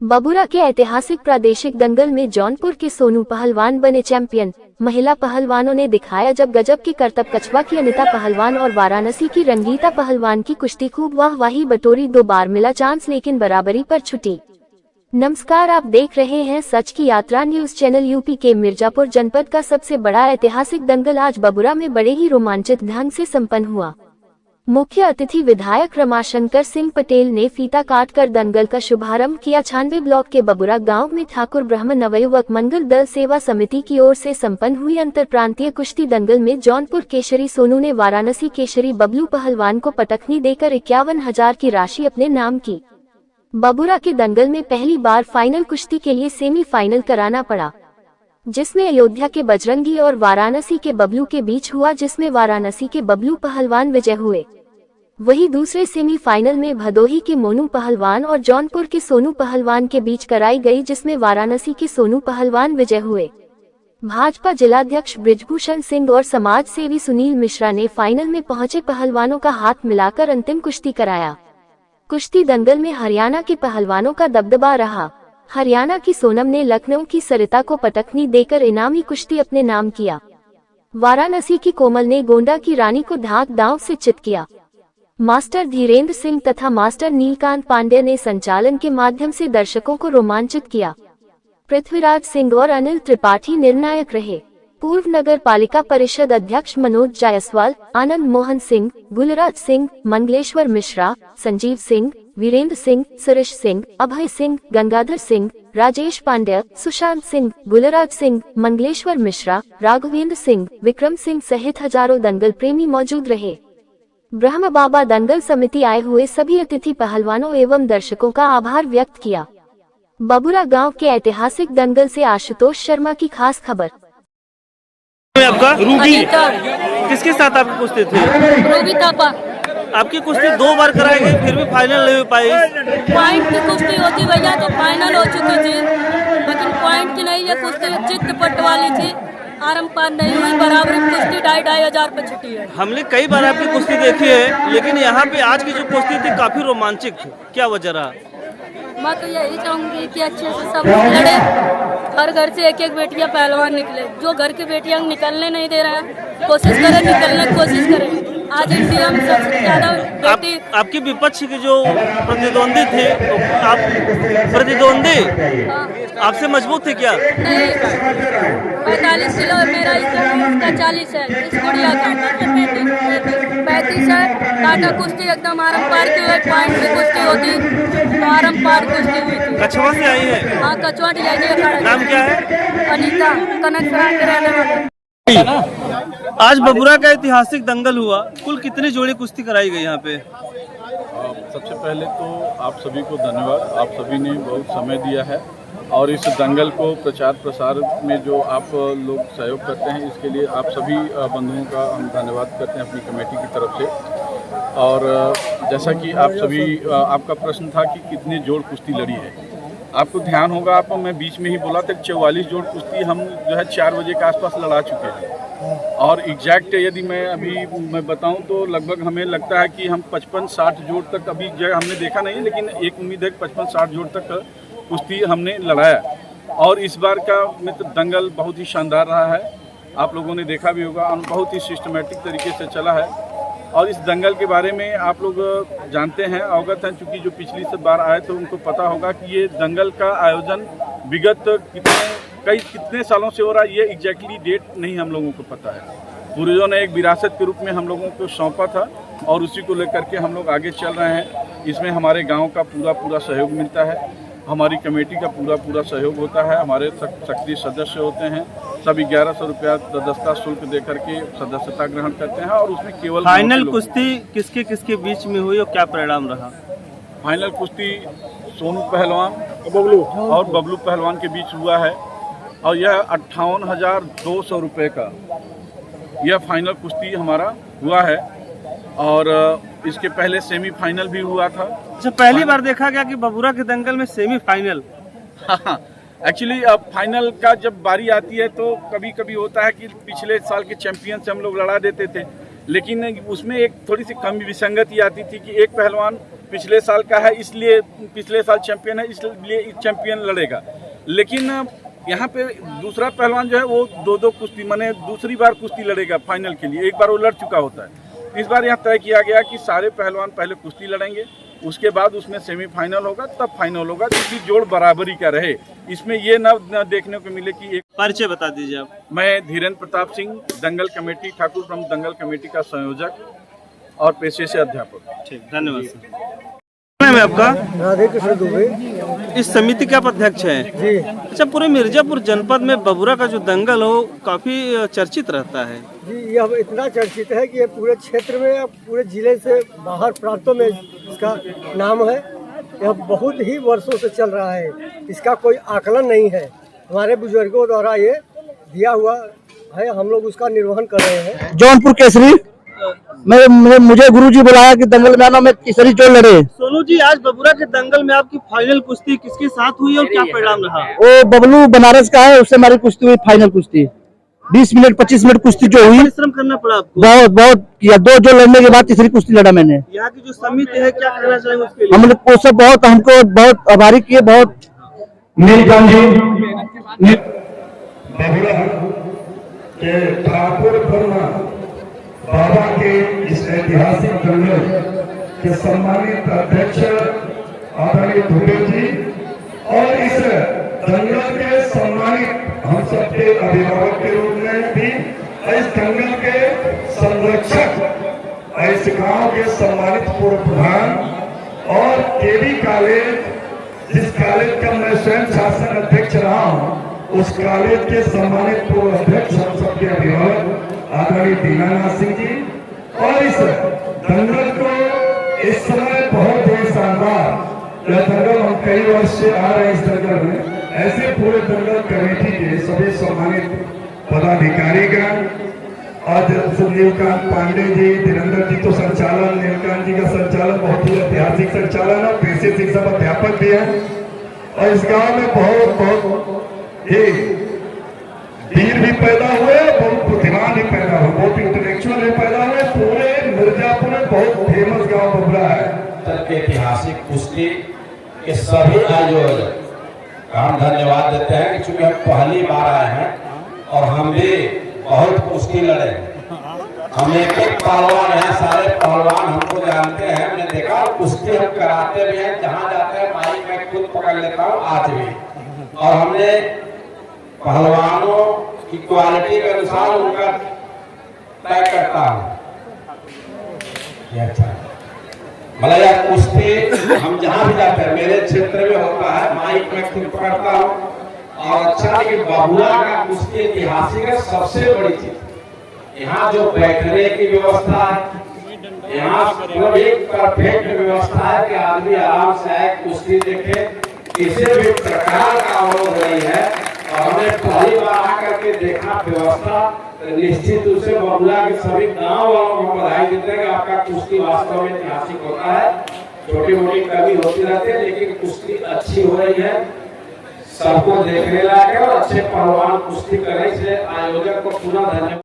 बबुरा के ऐतिहासिक प्रादेशिक दंगल में जौनपुर के सोनू पहलवान बने चैंपियन। महिला पहलवानों ने दिखाया जब गजब की करतब। कछवा की अनिता पहलवान और वाराणसी की रंगीता पहलवान की कुश्ती खूब वाहवाही बटोरी। 2 बार मिला चांस लेकिन बराबरी पर छुटी। नमस्कार, आप देख रहे हैं सच की यात्रा न्यूज चैनल। यूपी के मिर्जापुर जनपद का सबसे बड़ा ऐतिहासिक दंगल आज बबुरा में बड़े ही रोमांचित ढंग से संपन्न हुआ। मुख्य अतिथि विधायक रमाशंकर सिंह पटेल ने फीता काटकर दंगल का शुभारंभ किया। 96 ब्लॉक के बबुरा गांव में ठाकुर ब्रह्म नवयुवक मंगल दल सेवा समिति की ओर से संपन्न हुई अंतर प्रांतीय कुश्ती दंगल में जौनपुर केशरी सोनू ने वाराणसी केशरी बबलू पहलवान को पटखनी देकर 51,000 की राशि अपने नाम की। बबुरा के दंगल में पहली बार फाइनल कुश्ती के लिए सेमीफाइनल कराना पड़ा, जिसमें अयोध्या के बजरंगी और वाराणसी के बबलू के बीच हुआ, जिसमें वाराणसी के बबलू पहलवान विजय हुए। वहीं दूसरे सेमीफाइनल में भदोही के मोनू पहलवान और जौनपुर के सोनू पहलवान के बीच कराई गई, जिसमें वाराणसी के सोनू पहलवान विजय हुए। भाजपा जिलाध्यक्ष बृजभूषण सिंह और समाज सेवी सुनील मिश्रा ने फाइनल में पहुंचे पहलवानों का हाथ मिलाकर अंतिम कुश्ती कराया। कुश्ती दंगल में हरियाणा के पहलवानों का दबदबा रहा। हरियाणा की सोनम ने लखनऊ की सरिता को पटखनी देकर इनामी कुश्ती अपने नाम किया। वाराणसी की कोमल ने गोंडा की रानी को धाक दांव से चित किया। मास्टर धीरेन्द्र सिंह तथा मास्टर नीलकांत पांडे ने संचालन के माध्यम से दर्शकों को रोमांचित किया। पृथ्वीराज सिंह और अनिल त्रिपाठी निर्णायक रहे। पूर्व नगर पालिका परिषद अध्यक्ष मनोज जायसवाल, आनंद मोहन सिंह, गुलराज सिंह, मंगलेश्वर मिश्रा, संजीव सिंह, वीरेंद्र सिंह, सुरेश सिंह, अभय सिंह, गंगाधर सिंह, राजेश पांड्या, सुशांत सिंह, गुलराज सिंह, मंगलेश्वर मिश्रा, राघवेंद्र सिंह, विक्रम सिंह सहित हजारों दंगल प्रेमी मौजूद रहे। ब्रह्म बाबा दंगल समिति आए हुए सभी अतिथि पहलवानों एवं दर्शकों का आभार व्यक्त किया। बबुरा गांव के ऐतिहासिक दंगल से आशुतोष शर्मा की खास खबर। आपका रूबी किसके साथ आपकी कुश्ती थी? रूबी थापा। आपकी कुश्ती 2 बार कराई गई, फिर भी फाइनल नहीं हो पाई। पॉइंट की कुश्ती होती भैया तो फाइनल हो चुकी थी, लेकिन पॉइंट की नहीं, ये कुश्ती चित्त पट वाली थी, आरम पार नहीं हुई। बराबर कुश्ती 2,500 पे छुटी है। हमने कई बार आपकी कुश्ती देखी है, लेकिन यहाँ पे आज की जो कुश्ती थी काफी रोमांचक थी, क्या वजह रहा? मैं तो यही चाहूंगी कि अच्छे से सब लड़े, हर घर से एक बेटियां पहलवान निकले। जो घर की बेटियां निकलने नहीं दे रहे हैं, कोशिश करें, निकलने की कोशिश करें। आज इंडिया में सबसे ज्यादा बेटी आपकी विपक्ष के जो प्रतिद्वंदी थे, आप प्रतिद्वंदी आपसे मजबूत थे क्या? नहीं, 45 किलो मेरा, इसका 40 है, इस गुड़िया का 35 है। टाटा कुश्ती एकदम आरम पार की हुई, पॉइंट की कुश्ती होती तो आरम पार कुश्ती हुई थी। कछवा से आई है? हाँ, कछवा डिजाइन। नाम क्या है? अनीता, कनक सराय के रहने वाले। आज बबुरा का ऐतिहासिक दंगल हुआ, कुल कितनी जोड़ी कुश्ती कराई गई यहाँ पे? सबसे पहले तो आप सभी को धन्यवाद। आप सभी ने बहुत समय दिया है और इस दंगल को प्रचार प्रसार में जो आप लोग सहयोग करते हैं, इसके लिए आप सभी बंधुओं का हम धन्यवाद करते हैं अपनी कमेटी की तरफ से। और जैसा कि आप सभी, आपका प्रश्न था कि कितने जोड़ कुश्ती लड़ी है, आपको ध्यान होगा, आपको मैं बीच में ही बोला था 44 जोड़ कुश्ती हम जो है 4 बजे के आसपास लड़ा चुके हैं। और एग्जैक्ट यदि मैं बताऊं तो लगभग हमें लगता है कि हम 55-60 जोड़ तक अभी जो हमने देखा नहीं, लेकिन एक उम्मीद है 55-60 जोड़ तक कुश्ती हमने लड़ाया। और इस बार का मित्र दंगल बहुत ही शानदार रहा है, आप लोगों ने देखा भी होगा, बहुत ही सिस्टमेटिक तरीके से चला है। और इस दंगल के बारे में आप लोग जानते हैं, अवगत हैं, चूँकि जो पिछली सब बार आए तो उनको पता होगा कि ये दंगल का आयोजन विगत कितने सालों से हो रहा है। ये एग्जैक्टली डेट नहीं हम लोगों को पता है। पूर्वजों ने एक विरासत के रूप में हम लोगों को सौंपा था और उसी को लेकर के हम लोग आगे चल रहे हैं। इसमें हमारे गाँव का पूरा सहयोग मिलता है, हमारी कमेटी का पूरा सहयोग होता है, हमारे सक्रिय सदस्य होते हैं, सभी 1100 रुपया सदस्यता शुल्क दे करके सदस्यता ग्रहण करते हैं। और उसमें केवल फाइनल कुश्ती किसके बीच में हुई और क्या परिणाम रहा? फाइनल कुश्ती सोनू पहलवान और बबलू पहलवान के बीच हुआ है और यह 58,200 रुपये का यह फाइनल कुश्ती हमारा हुआ है। और इसके पहले सेमीफाइनल भी हुआ था। अच्छा, पहली बार देखा गया कि बबुरा के दंगल में सेमीफाइनल? हाँ, एक्चुअली अब फाइनल का जब बारी आती है तो कभी कभी होता है कि पिछले साल के चैंपियन से हम लोग लड़ा देते थे, लेकिन उसमें एक थोड़ी सी कमी विसंगति आती थी कि एक पहलवान पिछले साल का है, इसलिए पिछले साल चैंपियन है, इसलिए चैंपियन लड़ेगा। लेकिन यहाँ पे दूसरा पहलवान जो है वो दो कुश्ती माने दूसरी बार कुश्ती लड़ेगा फाइनल के लिए। एक बार वो लड़ चुका होता है। इस बार यहाँ तय किया गया कि सारे पहलवान पहले कुश्ती लड़ेंगे, उसके बाद उसमें सेमीफाइनल होगा, तब फाइनल होगा, जिसकी जोड़ बराबरी का रहे। इसमें ये न देखने को मिले कि एक परिचय बता दीजिए आप। मैं धीरेन्द्र प्रताप सिंह, दंगल कमेटी, ठाकुर ब्रह्म दंगल कमेटी का संयोजक और पेशे से अध्यापक। ठीक, धन्यवाद सर। नाम है आपका? राधे कृष्ण दुबे। इस समिति के आप अध्यक्ष हैं जी अच्छा। पूरे मिर्जापुर जनपद में बबुरा का जो दंगल हो काफी चर्चित रहता है जी, यह इतना चर्चित है कि ये पूरे क्षेत्र में, पूरे जिले से बाहर प्रांतों में इसका नाम है। यह बहुत ही वर्षों से चल रहा है, इसका कोई आकलन नहीं है। हमारे बुजुर्गों द्वारा ये दिया हुआ है, हम लोग उसका निर्वहन कर रहे हैं। जौनपुर केसरी मुझे गुरुजी बुलाया कि दंगल में आना, मैं केसरी जोड़ लड़े। सोनू जी, आज बबुरा के दंगल में आपकी फाइनल कुश्ती किसके साथ हुई और क्या परिणाम रहा? वो बबलू बनारस का है, उससे हमारी कुश्ती हुई, फाइनल कुश्ती 20 मिनट 25 मिनट कुश्ती जो हुई। परिश्रम करना पड़ा आपको? बहुत किया। 2 जो लड़ने के बाद तीसरी कुश्ती लड़ा मैंने। यहाँ की जो समिति है क्या कहना चाहेंगे उसके लिए? हम लोग को सब बहुत, हमको बहुत आभारी किए। बहुत ठाकुर ब्रह्म बाबा के इस ऐतिहासिक दंगल के सम्मानित अध्यक्ष आदरणीय दुबे जी और इस दंगल के सम्मानित हम सबके अभिभावक के रूप में भी, इस दंगल के संरक्षक, इस गांव के सम्मानित पूर्व प्रधान और केवी कॉलेज, जिस कॉलेज का मैं स्वयं शासन अध्यक्ष रहा हूँ, उस कॉलेज के सम्मानित पूर्व अध्यक्ष हम सबके अभिभावक आदरणीय दीनानाथ सिंह जी और इस दंगल को इस समय बहुत ही शानदार यह दंगल, हम कई वर्ष से आ रहे हैं इस दंगल में। ऐसे पूरे दंगल कमेटी के सभी सम्मानित पदाधिकारीगण और नीलकांत पांडे जी, धीरेन्द्र जी तो संचालन, नीलकांत जी का संचालन बहुत ही ऐतिहासिक संचालन है, पेशे से सब अध्यापक भी है। और इस गांव में बहुत वीर भी पैदा हुए, बहुत बुद्धिमान भी पैदा हुए, बहुत इंटेलेक्चुअल भी पैदा हुए। पूरे मिर्जापुर में बहुत फेमस गांव बबुरा है। ऐतिहासिक कुश्ती के सभी आयोजक हम धन्यवाद देते हैं कि चूंकि हम पहली बार आए हैं और हम भी बहुत कुश्ती लड़े। हम एक पहलवान हैं, सारे पहलवान हमको जानते हैं, हमने देखा कुश्ती हम कराते भी हैं, जहाँ जाते हैं माइक में खुद पकड़ लेता हूँ आज भी। और हमने पहलवानों की क्वालिटी के अनुसार उनका तय करता हूँ। अच्छा मतलब यह कुश्ती हम जहाँ भी जाते हैं, मेरे क्षेत्र में होता है, माइक में खुद पकड़ता हूँ। और अच्छा कि बबुरा का कुश्ती ऐतिहासिक है, सबसे बड़ी चीज यहाँ जो बैठने की व्यवस्था है, यहाँ एक परफेक्ट व्यवस्था है कि आदमी आराम से आए, कुश्ती देखे, किसी भी प्रकार का अवरोध नहीं है। और हमने पहली बार आकर के देखा व्यवस्था, निश्चित रूप से बबुरा के सभी गांव वालों को बधाई देते हैं कि आपका कुश्ती वास्तव में ऐतिहासिक होता है। छोटी मोटी कमी होती रहती है, लेकिन कुश्ती अच्छी हो रही है, सबको देखने लायक है और अच्छे पहलवान कुश्ती करें। इसलिए आयोजक को पुनः धन्यवाद।